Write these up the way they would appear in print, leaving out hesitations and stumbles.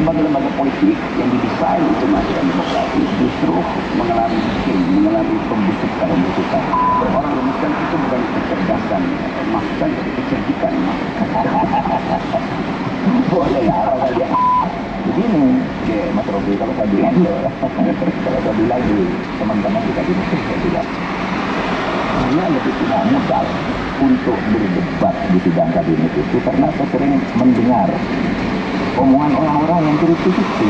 lembaga-lembaga politik yang didesain untuk masa demokrasi justru mengalami pembusukan. Orang rumuskan itu bukan kecerdasan, maksudnya kecerdikan. Boleh ya, orang dia begini, Mas Robi, kalau saya bilang di teman-teman di kabinet saya bilang, saya lebih punya modal untuk berdebat di sidang kabinet itu karena saya sering mendengar omongan orang-orang yang kritis itu,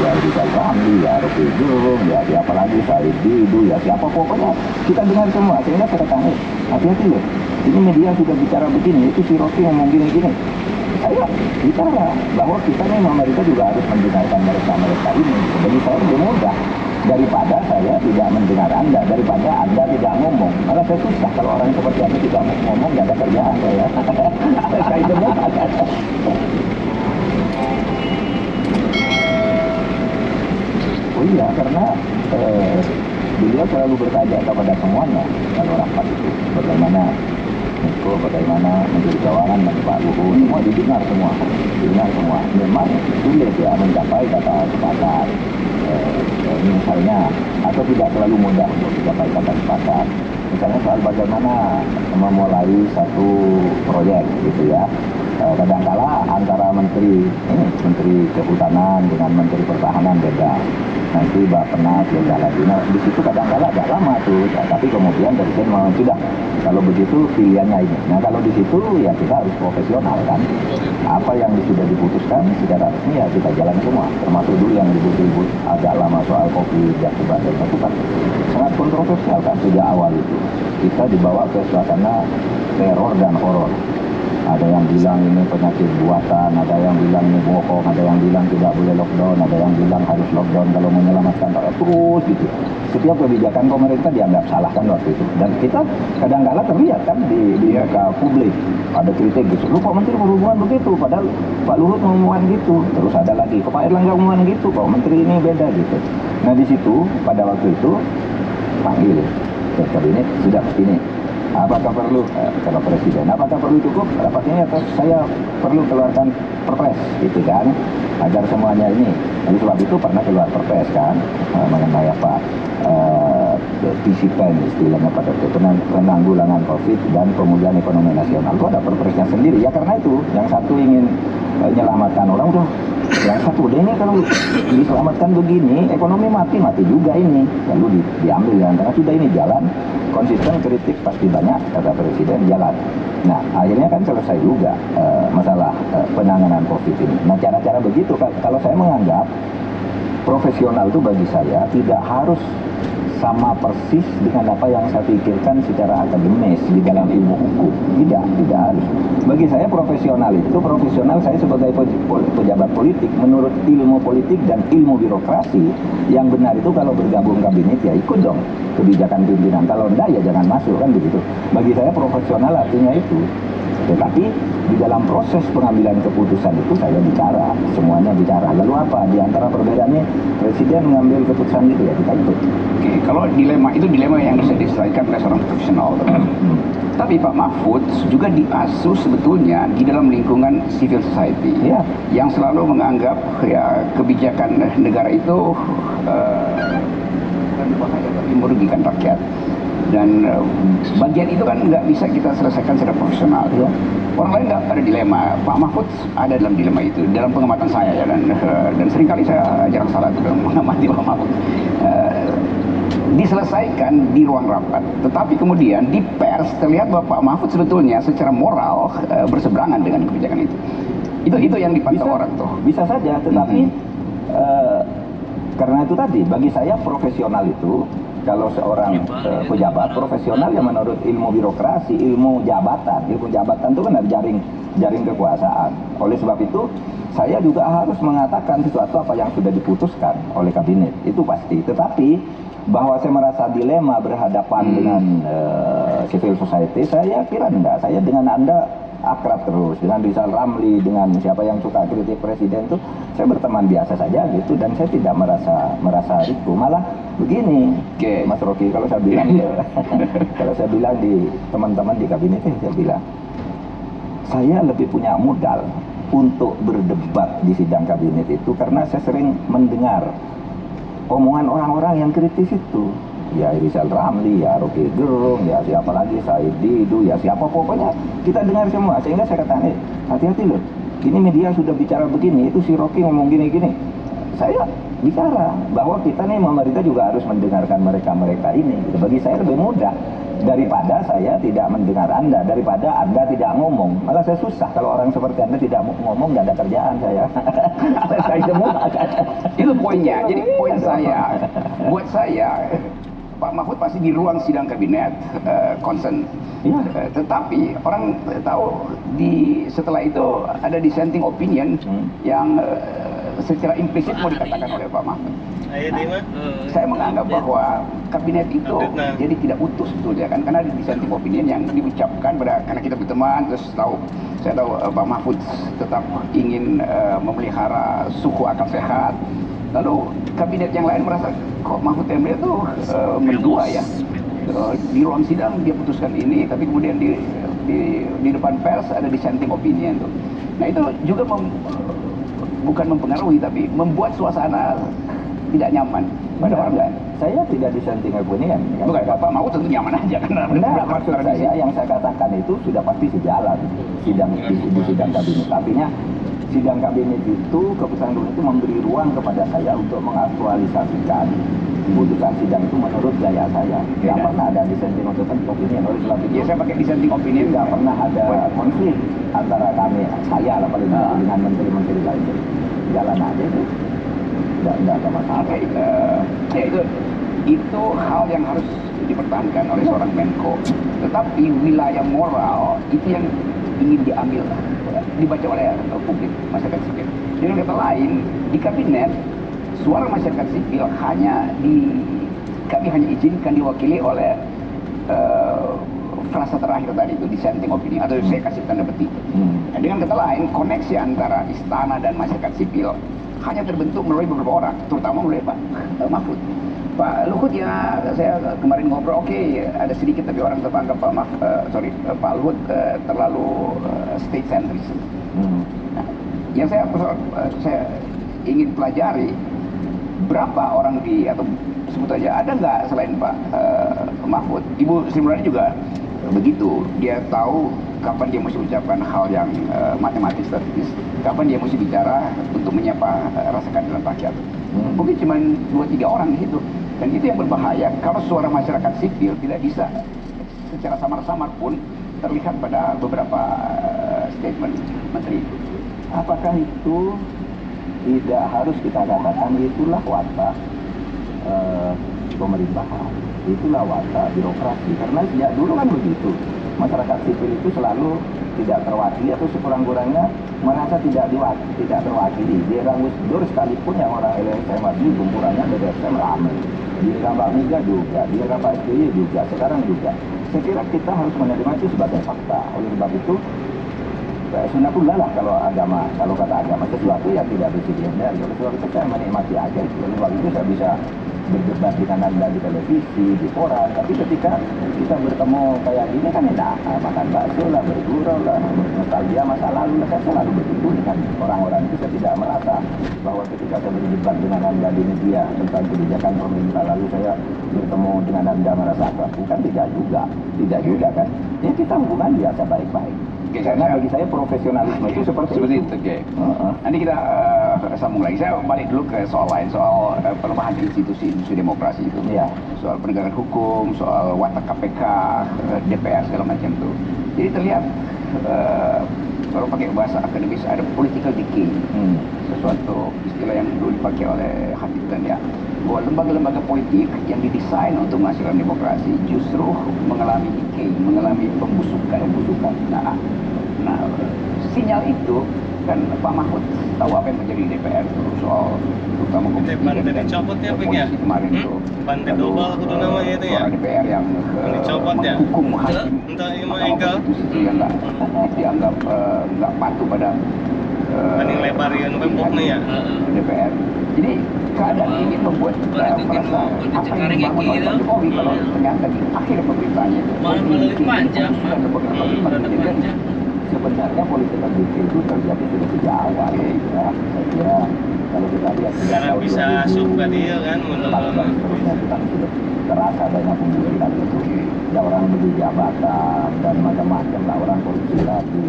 ya Rizal Ramli, ya Rocky Gerung, ya siapa lagi, Said Didu, ya siapa, pokoknya kita dengar semua. Sehingga saya katakan, hati-hati loh, ini media sudah bicara begini, itu si Rocky ngomong gini-gini. Saya bicara bahwa kita nih Amerika juga harus mendengarkan mereka ini. Jadi saya lebih mudah daripada saya tidak mendengar Anda, daripada Anda tidak ngomong. Malah saya susah kalau orang seperti Anda tidak ngomong, nggak ada kerjaan saya. Saya itu oh iya, karena beliau selalu bertanya kepada semuanya kalau rapat itu, bagaimana Menko, bagaimana Menteri Keuangan, Pak Luhut, semua didengar semua. Memang sulit ya mencapai kata sepakat, misalnya, atau tidak terlalu mudah untuk mencapai kata sepakat. Misalnya soal bagaimana memulai satu proyek gitu ya. Kadangkala antara Menteri Kehutanan dengan Menteri Pertahanan beda. Nanti Bappenas beda lagi. Nah, di situ kadangkala agak lama tuh. Tapi kemudian Presiden mau sudah. Kalau begitu pilihannya ini. Nah, kalau di situ ya kita harus profesional kan. Apa yang sudah diputuskan secara resmi ya kita jalan semua. Termasuk dulu yang ribut-ribut agak lama soal COVID dan sebagainya. Itu kan sangat kontroversial kan sejak awal itu. Kita dibawa ke suasana teror dan horor. Ada yang bilang ini penyakit buatan, ada yang bilang ini bohong, ada yang bilang tidak boleh lockdown, ada yang bilang harus lockdown kalau menyelamatkan rakyat, terus gitu. Setiap kebijakan pemerintah dianggap salah kan waktu itu. Dan kita kadang-kala terlihat kan di muka publik ada kritik gitu. Lu kok Menteri Perhubungan begitu, padahal Pak Luhut ngomongin gitu. Terus ada lagi, kok Pak Erlangga ngomongin gitu, kok Menteri ini beda gitu. Nah di situ pada waktu itu panggil ke kabinet, sudah ini. Apakah perlu kalau Presiden? Apakah perlu cukup rapat ini atau saya perlu keluarkan perpres gitu kan? Agar semuanya ini. Oleh sebab itu pernah keluar perpres kan mengenai apa PCPEN istilahnya pada itu, penanggulangan COVID dan pemulihan ekonomi nasional. Itu ada perpresnya sendiri. Ya karena itu yang satu ingin menyelamatkan orang udah. Yang satu deh ini kalau diselamatkan begini, ekonomi mati juga ini. Lalu diambil ya, karena sudah ini jalan, konsisten kritik pasti banyak, kata Presiden jalan. Nah, akhirnya kan selesai juga masalah penanganan COVID ini. Nah, cara-cara begitu, kalau saya menganggap profesional itu bagi saya tidak harus sama persis dengan apa yang saya pikirkan secara akademis di dalam ilmu hukum. Tidak harus. Bagi saya profesional saya sebagai pejabat politik menurut ilmu politik dan ilmu birokrasi. Yang benar itu kalau bergabung kabinet ya ikut dong kebijakan pimpinan. Kalau enggak ya jangan masuk kan begitu. Bagi saya profesional artinya itu. Tetapi di dalam proses pengambilan keputusan itu saya bicara, semuanya bicara. Lalu apa? Di antara perbedaannya Presiden mengambil keputusan itu ya kita ikut. Oke, kalau dilema itu dilema yang bisa diselesaikan oleh seorang profesional. Tapi Pak Mahfud juga diasuh sebetulnya di dalam lingkungan civil society yang selalu menganggap ya kebijakan negara itu bukan berbahaya tapi merugikan rakyat. Dan bagian itu kan nggak bisa kita selesaikan secara profesional. Orang lain nggak ada dilema. Pak Mahfud ada dalam dilema itu. Dalam pengamatan saya ya, dan seringkali saya jarang salah dalam mengamati Pak Mahfud. Diselesaikan di ruang rapat, tetapi kemudian di pers terlihat bahwa Pak Mahfud sebetulnya secara moral berseberangan dengan kebijakan itu. Itu yang dipantau orang tuh. Bisa saja, tetapi karena itu tadi bagi saya profesional itu. Kalau seorang pejabat profesional yang menurut ilmu birokrasi, ilmu jabatan itu kan ada jaring kekuasaan. Oleh sebab itu, saya juga harus mengatakan sesuatu apa yang sudah diputuskan oleh kabinet, itu pasti. Tetapi bahwa saya merasa dilema berhadapan dengan civil society, saya kira enggak. Saya dengan Anda akrab terus, dengan Rizal Ramli, dengan siapa yang suka kritik Presiden itu, saya berteman biasa saja gitu, dan saya tidak merasa itu. Malah begini, Mas Rocky, kalau saya bilang kalau saya bilang di teman-teman di kabinet, saya bilang saya lebih punya modal untuk berdebat di sidang kabinet itu karena saya sering mendengar omongan orang-orang yang kritis itu. Ya Rizal Ramli, ya Rocky Gerung, ya siapa lagi, Said Didu, ya siapa, pokoknya kita dengar semua. Sehingga saya katakan, hati-hati loh, ini media sudah bicara begini, itu si Rocky ngomong gini-gini. Saya bicara bahwa kita nih pemerintah juga harus mendengarkan mereka-mereka ini. Bagi saya lebih mudah daripada saya tidak mendengar Anda, daripada Anda tidak ngomong. Malah saya susah kalau orang seperti Anda tidak ngomong, nggak ada kerjaan saya. Saya semua. Itu poinnya. Jadi poin saya, buat saya, Pak Mahfud pasti di ruang sidang kabinet concern. Ya. Tetapi orang tahu setelah itu ada dissenting opinion yang secara implisit mau dikatakan oleh Pak Mahfud. Saya menganggap bahwa kabinet itu jadi tidak utuh sebetulnya kan, karena ada dissenting opinion yang diucapkan karena kita berteman, terus saya tahu Pak Mahfud tetap ingin memelihara suku akal sehat. Lalu kabinet yang lain merasa kok Mahfud MD itu mendua ya. Di ruang sidang dia putuskan ini, tapi kemudian di depan pers ada dissenting opinion tuh. Nah itu juga bukan mempengaruhi, tapi membuat suasana tidak nyaman pada orang lain. Saya tidak dissenting opinion. Bukan, Pak Mahfud tentu nyaman aja karena benar, maksud saya yang saya katakan itu sudah pasti sejalan di sidang kabinet. Artinya sidang kabinet itu, keputusan kabinet itu memberi ruang kepada saya untuk mengaktualisasikan putusan sidang itu menurut gaya saya. Tidak pernah ada dissenting opinion. Oleh sebab itu, saya pakai dissenting opinion. Tidak pernah ada konflik antara saya lah paling dengan menteri-menteri lain. Jalan aja itu. Tidak ada masalah. Ya itu hal yang harus dipertahankan oleh seorang Menko. Tetapi wilayah moral itu yang ingin diambil, dibaca oleh publik, masyarakat sipil. Dengan kata lain, di kabinet suara masyarakat sipil kami hanya izinkan diwakili oleh frasa terakhir tadi itu, dissenting opinion, atau saya kasih tanda petik. Dengan kata lain, koneksi antara istana dan masyarakat sipil hanya terbentuk melalui beberapa orang, terutama melalui Pak Mahfud. Pak Luhut ya, saya kemarin ngobrol, oke, ada sedikit tapi orang terpanggap Pak Luhut terlalu state centris. Nah, yang saya ingin pelajari, berapa orang atau sebut aja, ada nggak selain Pak Mahfud? Ibu Sri Mulyani juga begitu, dia tahu kapan dia mesti ucapkan hal yang matematis, statistis, kapan dia mesti bicara untuk menyapa rasa keadilan rakyat. Mungkin cuma 2-3 orang di situ, dan itu yang berbahaya kalau suara masyarakat sipil tidak bisa secara samar-samar pun terlihat pada beberapa statement menteri. Apakah itu tidak harus kita katakan itulah watak pemerintahan, itulah watak birokrasi, karena sejak dulu kan begitu. Masyarakat sipil itu selalu tidak terwakili atau sekurang-kurangnya merasa tidak terwakili. Di era Gus Dur sekalipun yang orang LSM maju kumpulannya BDSM ramai. Di era Mbak Mega juga, di era Pak SBY juga, sekarang juga. Saya kira kita harus menerima itu sebagai fakta. Oleh sebab itu, sunatullah lah kalau kata agama sesuatu yang tidak bisa dihindari. Oleh sebab itu saya menikmati aja. Oleh sebab itu saya bisa berdebat dengan Anda di televisi, di koran, tapi ketika kita bertemu kayak gini kan enak, makan bakso lah, bergurau lah, nostalgia masa lalu lah. Saya selalu begitu dengan orang-orang itu. Saya tidak merasa bahwa ketika saya berdebat dengan Anda di media tentang kebijakan pemerintah lalu saya bertemu dengan Anda merasa apa? Bukan, tidak juga kan. Ya kita hubungan biasa baik-baik. Karena bagi saya profesionalisme itu seperti itu. Nanti kita sambung lagi. Saya balik dulu ke soal lain, soal pelemahan institusi demokrasi itu. Soal penegakan hukum, soal watak KPK, DPR segala macam itu. Jadi terlihat kalau pakai bahasa akademis ada political decay. Sesuatu istilah yang dulu dipakai oleh Huntington ya, bahwa lembaga-lembaga politik yang didesain untuk menghasilkan demokrasi justru mengalami decay, mengalami pembusukan. Nah, sinyal itu kan Pak Mahfud tahu apa yang menjadi DPR itu, soal terutama komisi kemarin itu. Pantai double kudu namanya itu ya. Soal DPR yang menghukum hakim konstitusi yang dianggap nggak patuh pada paling lebar yang ya DPR. Jadi keadaan ini membuat kita merasa apa yang dibangun oleh Pak Jokowi kalau ternyata di akhir pemerintahnya itu sebenarnya politik LGBT itu terjadi sudah sejak awal. Ya. Saya kira kalau kita lihat sejak Karena tahun bisa 2000, suka dia kan menurut dan seterusnya itu kan sudah terasa adanya pembulian itu. Ya orang beli jabatan dan macam-macam lah, orang korupsi lagi,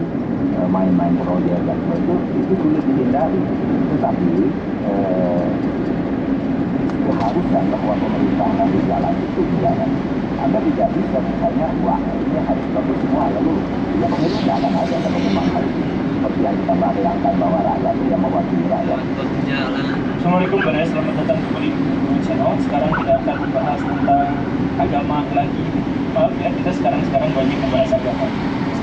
main-main proyek dan itu sulit dihindari. Tetapi keharusan bahwa pemerintah nanti jalan itu jalan. Anda tidak bisa misalnya, wah ini harus bagus semua, lalu ya pemilu jalan aja kalau memang harus seperti yang kita bayangkan bahwa rakyat itu yang mewakili rakyat. Assalamualaikum warahmatullahi wabarakatuh, selamat datang kembali di Google Channel. Sekarang kita akan membahas tentang agama lagi. Maaf ya, kita sekarang banyak membahas agama.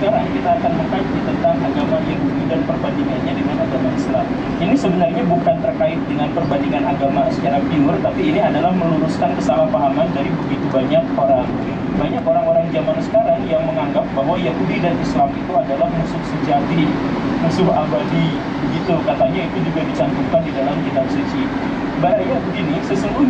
Sekarang kita akan mengkaji tentang agama Yahudi dan perbandingannya dengan agama Islam. Ini sebenarnya bukan terkait dengan perbandingan agama secara pure, tapi ini adalah meluruskan kesalahpahaman dari begitu banyak orang. Banyak orang-orang zaman sekarang yang menganggap bahwa Yahudi dan Islam itu adalah musuh sejati, musuh abadi. Begitu katanya, itu juga dicantumkan di dalam kitab suci. Bahaya begini, sesungguhnya